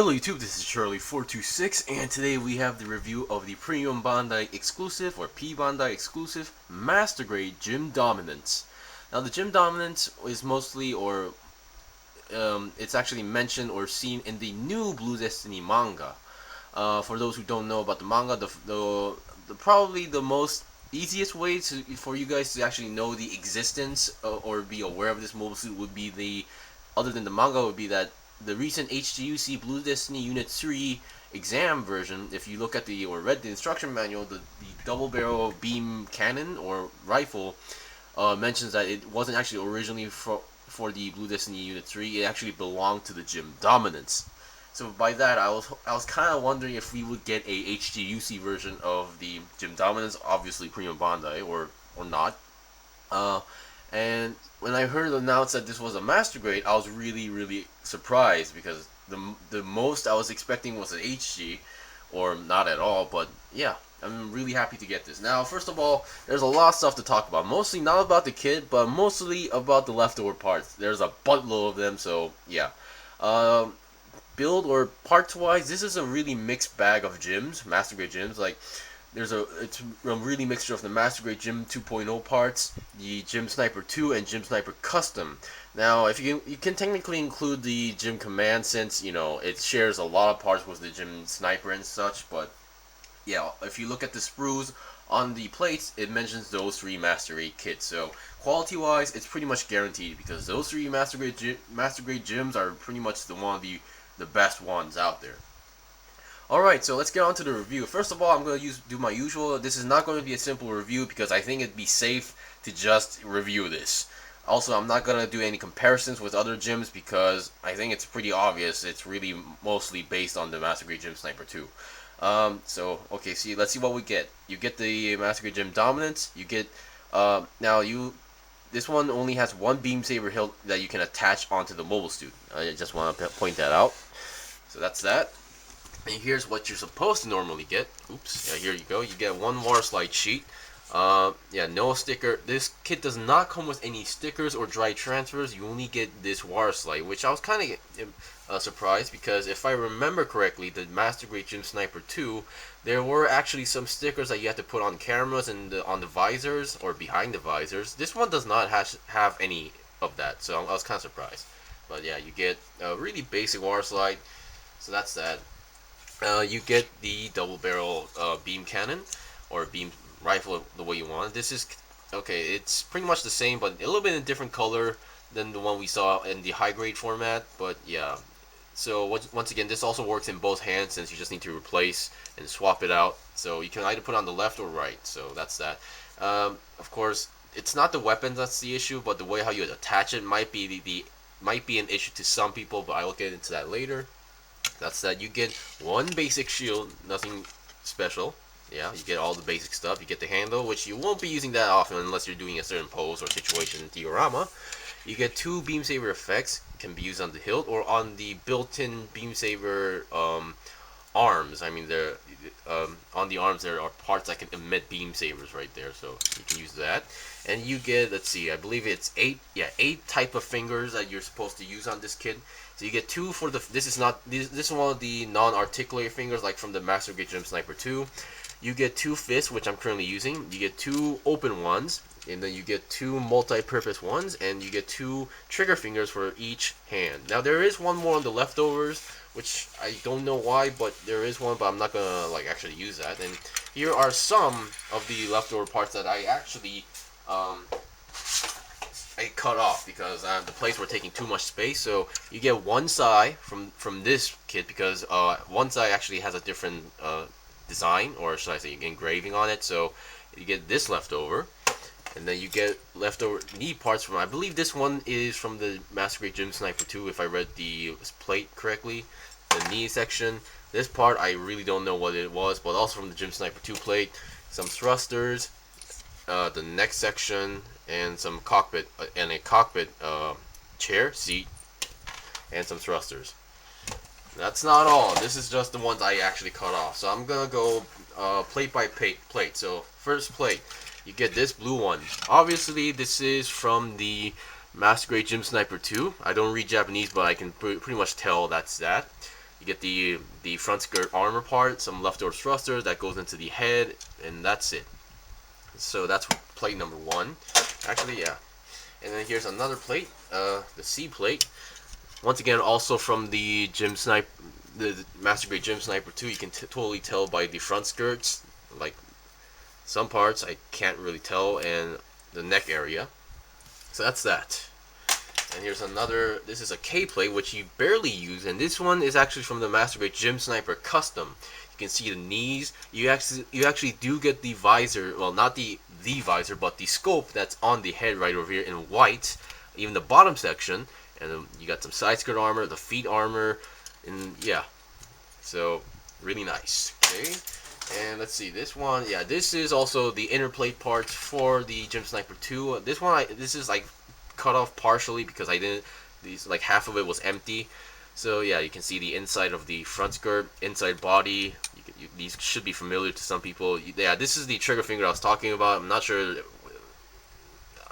Hello YouTube, this is Charlie426, and today we have the review of the Premium Bandai exclusive, or P-Bandai exclusive, Master Grade Gym Dominance. Now the Gym Dominance is mostly, it's actually mentioned or seen in the new Blue Destiny Manga. For those who don't know about the manga, the probably the most easiest way for you guys to actually know the existence or be aware of this mobile suit would be other than the manga, would be that the recent HGUC Blue Destiny Unit 3 exam version, if you look at or read the instruction manual, the double barrel beam cannon or rifle mentions that it wasn't actually originally for the Blue Destiny Unit 3. It actually belonged to the Gym Dominance. So by that, I was kind of wondering if we would get a HGUC version of the Gym Dominance, obviously Premium Bandai, or not. And when I heard announced that this was a Master Grade, I was really surprised, because the most I was expecting was an HG, or not at all. But yeah, I'm really happy to get this. Now, first of all, there's a lot of stuff to talk about. Mostly not about the kit, but mostly about the leftover parts. There's a buttload of them, so yeah. Build or parts wise, this is a really mixed bag of gyms, Master Grade gyms. Like, it's a really mixture of the Master Grade Gym 2.0 parts, the Gym Sniper 2, and Gym Sniper Custom. Now, if you can technically include the Gym Command, since it shares a lot of parts with the Gym Sniper and such. But yeah, if you look at the sprues on the plates, it mentions those 3 Master Grade kits. So quality wise, it's pretty much guaranteed, because those 3 Master Grade gyms are pretty much the best ones out there. Alright, so let's get on to the review. First of all, I'm going to do my usual. This is not going to be a simple review, because I think it'd be safe to just review this. Also, I'm not going to do any comparisons with other gyms, because I think it's pretty obvious it's really mostly based on the Master Grade Gym Sniper 2. Okay, let's see what we get. You get the Master Grade Gym Dominance. You get, this one only has one beam saber hilt that you can attach onto the mobile suit. I just want to point that out. So that's that. And here's what you're supposed to normally get. Oops, yeah, here you go. You get one water slide sheet. Yeah, no sticker. This kit does not come with any stickers or dry transfers. You only get this water slide, which I was kind of surprised, because if I remember correctly, the Master Grade Gym Sniper 2, there were actually some stickers that you had to put on cameras and on the visors or behind the visors. This one does not have any of that, so I was kind of surprised. But yeah, you get a really basic water slide. So that's that. You get the double barrel beam cannon, or beam rifle, the way you want. This is okay. It's pretty much the same, but a little bit in a different color than the one we saw in the high grade format. But yeah, so once again, this also works in both hands, since you just need to replace and swap it out. So you can either put on the left or right. So that's that. Of course, it's not the weapons that's the issue, but the way how you attach it might be might be an issue to some people. But I will get into that later. That's that. You get one basic shield, nothing special. Yeah, you get all the basic stuff. You get the handle, which you won't be using that often unless you're doing a certain pose or situation in diorama. You get 2 beam saber effects. It can be used on the hilt or on the built-in beam saber arms. I mean, on the arms there are parts that can emit beam sabers right there, so you can use that. And you get, let's see, I believe it's 8 type of fingers that you're supposed to use on this kit. So you get 2 for this is one of the non-articulate fingers, like from the Master Grade Gym Sniper 2. You get 2 fists, which I'm currently using. You get 2 open ones, and then you get 2 multi-purpose ones, and you get 2 trigger fingers for each hand. Now there is one more on the leftovers, which I don't know why, but there is one, but I'm not gonna actually use that. And here are some of the leftover parts that I actually I cut off, because the plates were taking too much space. So you get one side from this kit, because one side actually has a different design, or should I say engraving on it. So you get this leftover, and then you get leftover knee parts from, I believe this one is from the Master Grade Gym Sniper 2, if I read the plate correctly. The knee section, this part I really don't know what it was, but also from the Gym Sniper 2 plate. Some thrusters, the neck section, and some cockpit and a cockpit chair seat, and some thrusters. That's not all. This is just the ones I actually cut off. So I'm gonna go plate by plate. So first plate, you get this blue one. Obviously, this is from the Master Grade Gym Sniper 2. I don't read Japanese, but I can pretty much tell that's that. You get the front skirt armor part, some leftover thrusters that goes into the head, and that's it. So that's plate number 1. Actually, yeah. And then here's another plate, the C plate. Once again, also from the Gym Sniper, the Master Grade Gym Sniper 2. You can totally tell by the front skirts, like some parts I can't really tell, and the neck area. So that's that. And here's another, this is a K plate, which you barely use, and this one is actually from the Master Grade Gym Sniper Custom. You can see the knees. You actually do get the visor, well, not the visor, but the scope that's on the head right over here in white, even the bottom section, and then you got some side skirt armor, the feet armor, and yeah, so really nice. Okay, and let's see, this one, yeah, this is also the inner plate parts for the Gym Sniper 2. This one, this is like cut off partially because I didn't, these, like half of it was empty. So yeah, you can see the inside of the front skirt, inside body. These should be familiar to some people. Yeah, this is the trigger finger I was talking about. I'm not sure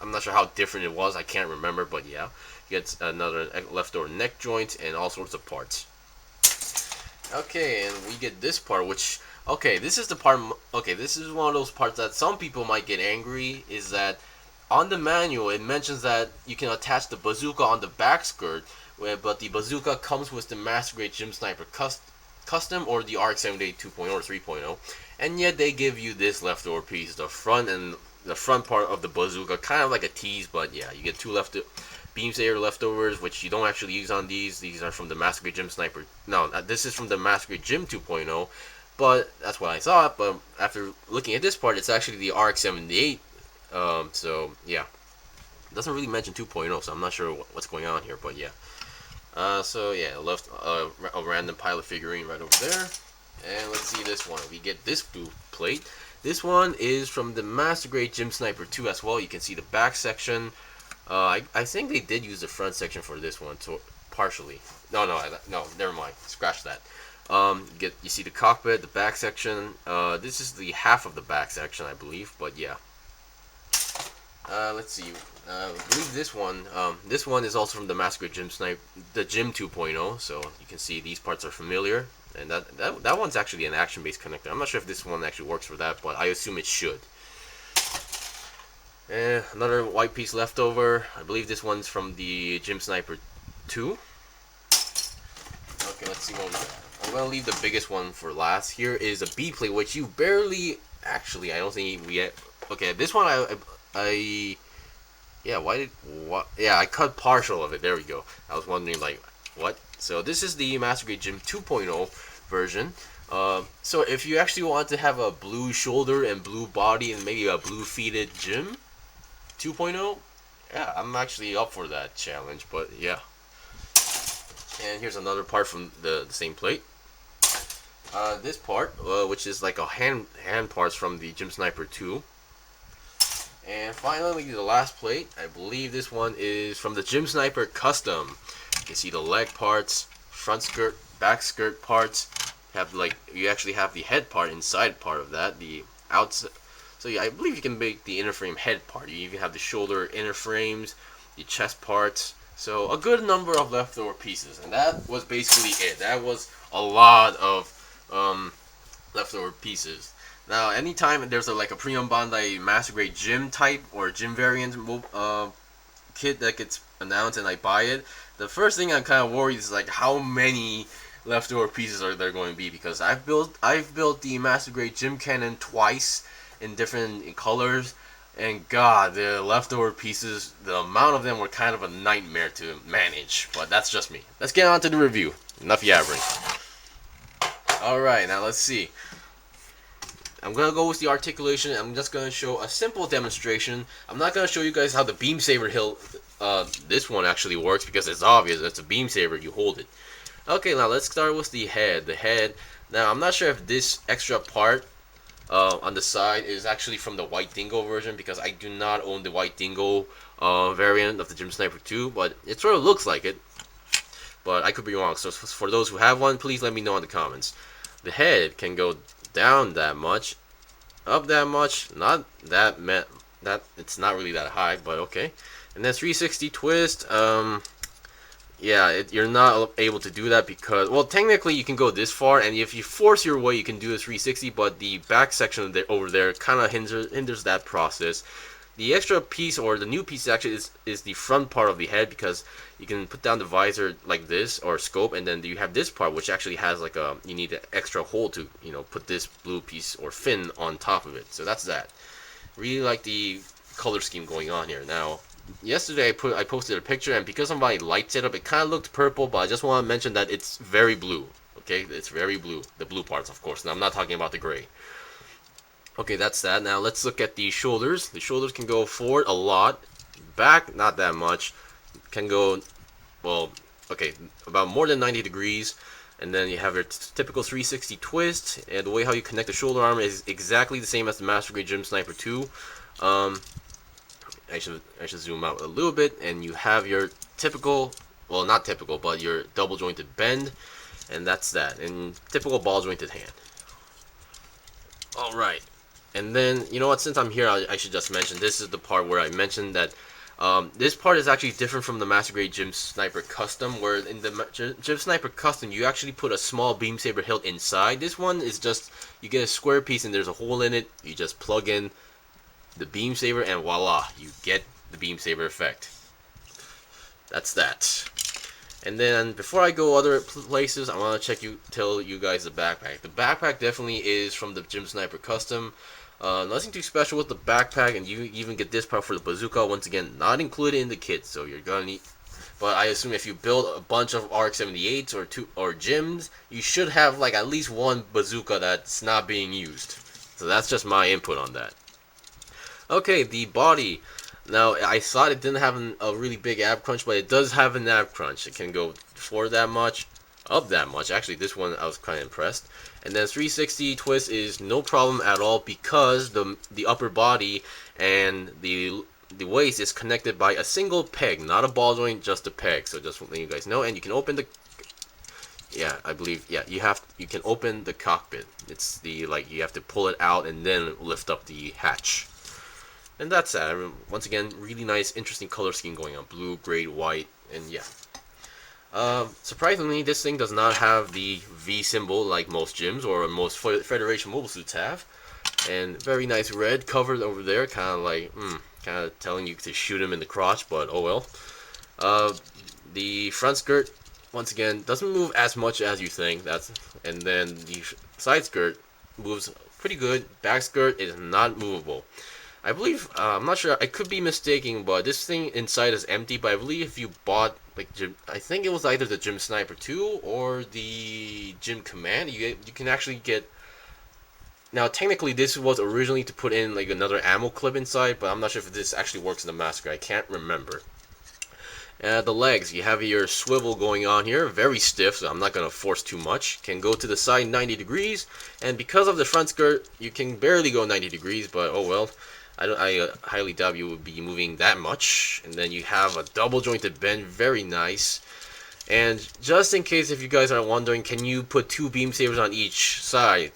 how different it was. I can't remember, but yeah, you get another leftover neck joint and all sorts of parts. Okay, and we get this part, which, okay, this is the part. Okay, this is one of those parts that some people might get angry. Is that on the manual it mentions that you can attach the bazooka on the back skirt, but the bazooka comes with the Master Grade Gym Sniper Custom or the RX-78 2.0 or 3.0, and yet they give you this leftover piece, the front part of the bazooka, kind of like a tease, but yeah, you get 2 beam saber leftovers, which you don't actually use on these. These are from the Master Grade Gym Sniper. No, this is from the Master Grade Gym 2.0, but that's what I thought. But after looking at this part, it's actually the RX-78. So yeah, it doesn't really mention 2.0, so I'm not sure what's going on here, but yeah. So yeah, left a random pilot figurine right over there. And let's see this one. We get this blue plate. This one is from the Master Grade Gym Sniper 2 as well. You can see the back section. I think they did use the front section for this one, so partially. No, never mind. Scratch that. You see the cockpit, the back section. This is the half of the back section, I believe. But yeah. Let's see. I believe this one is also from the Master Grade Gym Sniper, the Gym 2.0. So you can see these parts are familiar, and that one's actually an action-based connector. I'm not sure if this one actually works for that, but I assume it should. And another white piece left over. I believe this one's from the Gym Sniper 2. Okay, let's see what we got. I'm gonna leave the biggest one for last. Here is a B plate, which you barely, actually, I don't think we had. Okay, this one I cut partial of it. There we go. I was wondering, like, what? So this is the Master Grade Gym 2.0 version. So if you actually want to have a blue shoulder and blue body and maybe a blue feeted Gym 2.0, yeah, I'm actually up for that challenge. But yeah. And here's another part from the same plate. This part, which is like a hand parts from the Gym Sniper 2. And finally, the last plate. I believe this one is from the Gym Sniper Custom. You can see the leg parts, front skirt, back skirt parts. You actually have the head part inside part of that. The outside. So yeah, I believe you can make the inner frame head part. You even have the shoulder inner frames, the chest parts. So a good number of leftover pieces, and that was basically it. That was a lot of leftover pieces. Now, anytime there's like a Premium Bandai Master Grade Gym type or Gym variant kit that gets announced and I buy it, the first thing I'm kind of worried is like how many leftover pieces are there going to be, because I've built the Master Grade Gym Cannon twice in different colors, and god, the leftover pieces, the amount of them were kind of a nightmare to manage. But that's just me. Let's get on to the review. Enough yabbering. Alright, now let's see. I'm going to go with the articulation. I'm just going to show a simple demonstration. I'm not going to show you guys how the beam saber hilt, this one actually works, because it's obvious. It's a beam saber, you hold it. Okay, now let's start with the head. The head. Now, I'm not sure if this extra part on the side is actually from the White Dingo version, because I do not own the White Dingo variant of the Gym Sniper 2, but it sort of looks like it. But I could be wrong. So for those who have one, please let me know in the comments. The head can go down that much, up that much, not that it's not really that high, but okay. And then 360 twist. Yeah, you're not able to do that because, well, technically you can go this far, and if you force your way, you can do a 360. But the back section over there kind of hinders that process. The extra piece, or the new piece, actually is the front part of the head, because you can put down the visor like this, or scope, and then you have this part which actually has like a, you need an extra hole to, you know, put this blue piece or fin on top of it. So that's that. Really like the color scheme going on here. Now, yesterday I posted a picture, and because of my light setup, it kind of looked purple, but I just want to mention that it's very blue. Okay, it's very blue. The blue parts, of course. Now, I'm not talking about the gray. Okay, that's that. Now let's look at the shoulders. The shoulders can go forward a lot, back not that much. Can go, well, okay, about more than 90 degrees. And then you have your typical 360 twist, and the way how you connect the shoulder arm is exactly the same as the Master Grade Gym Sniper 2. I should zoom out a little bit, and you have your typical, well, not typical, but your double jointed bend, and that's that. And typical ball jointed hand. All right, and then you know what? Since I'm here, I should just mention this is the part where I mentioned that. This part is actually different from the Master Grade Gym Sniper Custom, where in the Gym Sniper Custom you actually put a small beam saber hilt inside. This one is just, you get a square piece and there's a hole in it. You just plug in the beam saber and voila, you get the beam saber effect. That's that. And then before I go other places, I want to tell you guys the backpack. The backpack definitely is from the Gym Sniper Custom. Nothing too special with the backpack, and you even get this part for the bazooka. Once again, not included in the kit, so you're gonna need. But I assume if you build a bunch of RX-78s or Gyms, you should have like at least one bazooka that's not being used. So that's just my input on that. Okay, the body. Now, I thought it didn't have a really big ab crunch, but it does have an ab crunch. It can go forward that much, up that much. Actually, this one I was kind of impressed. And then 360 twist is no problem at all, because the upper body and the waist is connected by a single peg, not a ball joint, just a peg. So just letting you guys know. And you can open the, yeah, I believe, yeah, you can open the cockpit. It's the, like, you have to pull it out and then lift up the hatch. And that's that. Once again, really nice, interesting color scheme going on. Blue, gray, white, and yeah. Surprisingly, this thing does not have the V symbol like most gyms or most Federation mobile suits have. And very nice red covered over there, kind of like, kind of telling you to shoot him in the crotch, but oh well. The front skirt, once again, doesn't move as much as you think. And then the side skirt moves pretty good. Back skirt is not movable. I believe, I'm not sure, I could be mistaken, but this thing inside is empty, but I believe if you bought, like, I think it was either the Gym Sniper 2 or the Gym Command, you can actually get, now technically this was originally to put in, like, another ammo clip inside, but I'm not sure if this actually works in the Master, I can't remember. The legs, you have your swivel going on here, very stiff, so I'm not going to force too much. Can go to the side 90 degrees, and because of the front skirt, you can barely go 90 degrees, but oh well. I highly doubt you would be moving that much. And then you have a double jointed bend, very nice. And just in case if you guys are wondering, can you put 2 beam sabers on each side?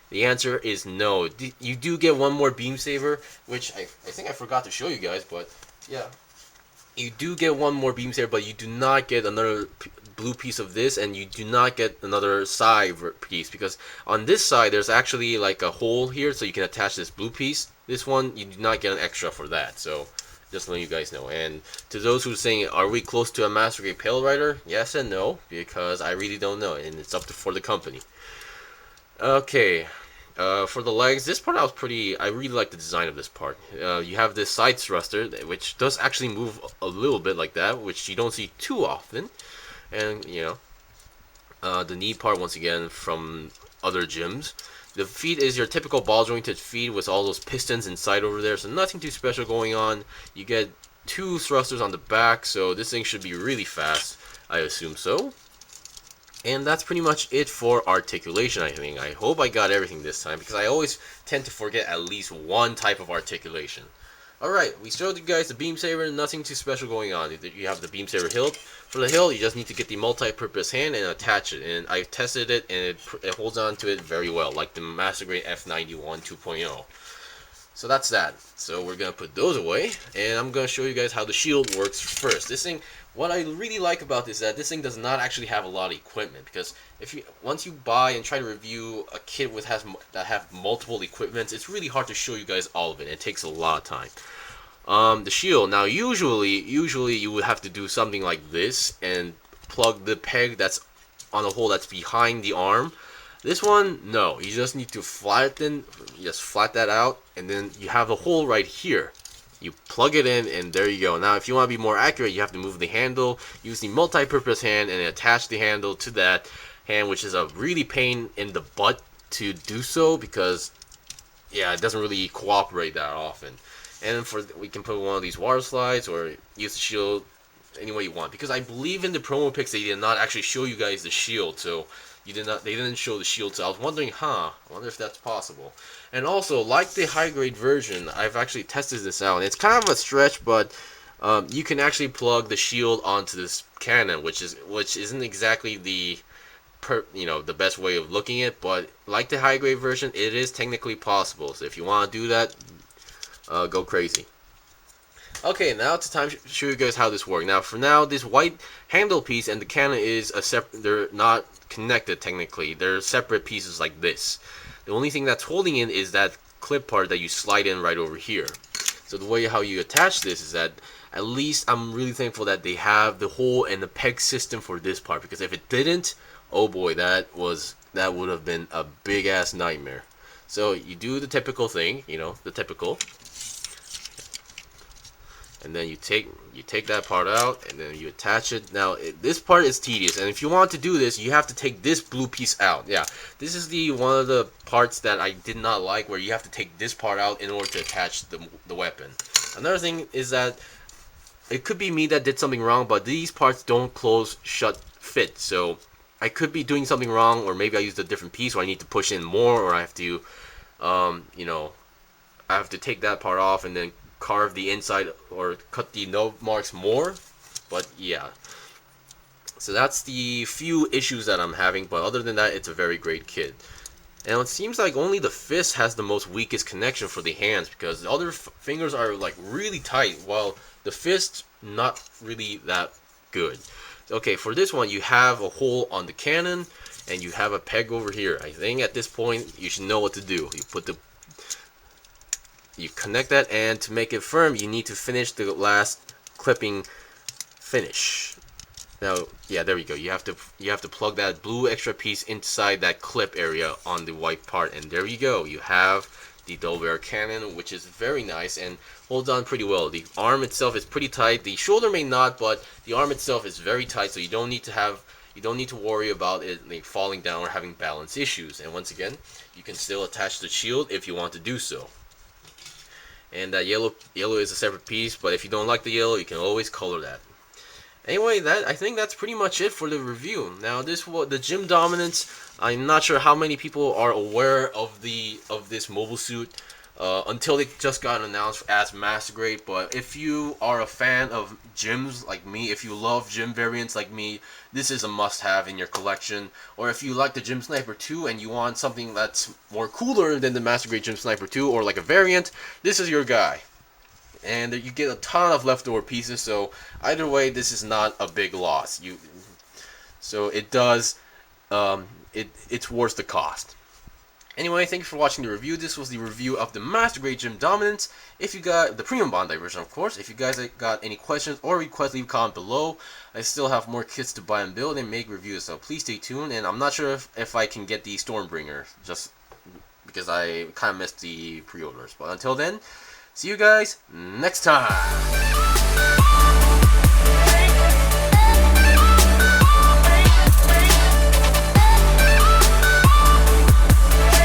The answer is no. You do get one more beam saber, which I think I forgot to show you guys, but yeah. You do get one more beam saber, but you do not get another blue piece of this, and you do not get another side piece, because on this side there's actually like a hole here, so you can attach this blue piece. This one, you do not get an extra for that, so just letting you guys know. And to those who are saying, are we close to a Master Grade Pale Rider? Yes and no, because I really don't know, and it's up for the company. Okay, for the legs, this part I really like the design of this part. You have this side thruster, which does actually move a little bit like that, which you don't see too often. And, you know, the knee part, once again, from other gyms. The feet is your typical ball jointed feet with all those pistons inside over there, so nothing too special going on. You get 2 thrusters on the back, so this thing should be really fast. I assume so. And that's pretty much it for articulation, I think. I hope I got everything this time, because I always tend to forget at least one type of articulation. Alright, we showed you guys the beam saber, nothing too special going on. You have the beam saber hilt. For the hilt, you just need to get the multi-purpose hand and attach it. And I tested it, and it holds on to it very well, like the Master Grade F91 2.0. So that's that. So we're gonna put those away, and I'm gonna show you guys how the shield works first. This thing, what I really like about this is that this thing does not actually have a lot of equipment, because if you once you buy and try to review a kit that have multiple equipments, it's really hard to show you guys all of it. It takes a lot of time. The shield, now usually you would have to do something like this and plug the peg that's on the hole that's behind the arm. This one, no, you just need to flatten, just flat that out, and then you have the hole right here. You plug it in, and there you go. Now, if you want to be more accurate, you have to move the handle, use the multi-purpose hand, and attach the handle to that hand, which is a really pain in the butt to do so, because, yeah, it doesn't really cooperate that often. And we can put one of these water slides, or use the shield any way you want, because I believe in the promo pics they did not actually show you guys the shield, so they didn't show the shield, so I was wondering, I wonder if that's possible. And also, like the high grade version, I've actually tested this out, and it's kind of a stretch, but you can actually plug the shield onto this cannon, which isn't exactly the the best way of looking at it, but like the high grade version, it is technically possible. So if you want to do that, go crazy. Okay, now it's time to show you guys how this works. Now, for now, this white handle piece and the cannon is a separate. They're not connected technically. They're separate pieces like this. The only thing that's holding in is that clip part that you slide in right over here. So the way how you attach this is that, at least I'm really thankful that they have the hole and the peg system for this part, because if it didn't, oh boy, that would have been a big ass nightmare. So you do the typical thing, the typical. And then you take that part out, and then you attach it. Now, this part is tedious, and if you want to do this, you have to take this blue piece out. Yeah, this is one of the parts that I did not like, where you have to take this part out in order to attach the weapon. Another thing is that it could be me that did something wrong, but these parts don't close shut fit. So I could be doing something wrong, or maybe I used a different piece, or I need to push in more, or I have to, I have to take that part off and then carve the inside or cut the note marks more. But yeah, so that's the few issues that I'm having, but other than that, it's a very great kit. And it seems like only the fist has the most weakest connection for the hands, because the other fingers are like really tight, while the fist not really that good. Okay, for this one, you have a hole on the cannon and you have a peg over here. I think at this point you should know what to do. You connect that, and to make it firm, you need to finish the last clipping finish. Now, yeah, there you go. You have to plug that blue extra piece inside that clip area on the white part, and there you go. You have the double barrel cannon, which is very nice and holds on pretty well. The arm itself is pretty tight. The shoulder may not, but the arm itself is very tight, so you don't need to worry about it like falling down or having balance issues. And once again, you can still attach the shield if you want to do so. And that yellow is a separate piece, but if you don't like the yellow, you can always color that. Anyway, I think that's pretty much it for the review. Now, the Gym Dominance, I'm not sure how many people are aware of this mobile suit until it just got announced as Master Grade. But if you are a fan of gyms like me, if you love gym variants like me, this is a must-have in your collection. Or if you like the Gym Sniper 2 and you want something that's more cooler than the Master Grade Gym Sniper 2, or like a variant, this is your guy. And you get a ton of leftover pieces, so either way, this is not a big loss. So it does, it's worth the cost. Anyway, thank you for watching the review. This was the review of the Master Grade Gym Dominance. If you got the premium Bandai version, of course. If you guys got any questions or requests, leave a comment below. I still have more kits to buy and build and make reviews, so please stay tuned. And I'm not sure if I can get the Stormbringer, just because I kind of missed the pre-orders. But until then, see you guys next time.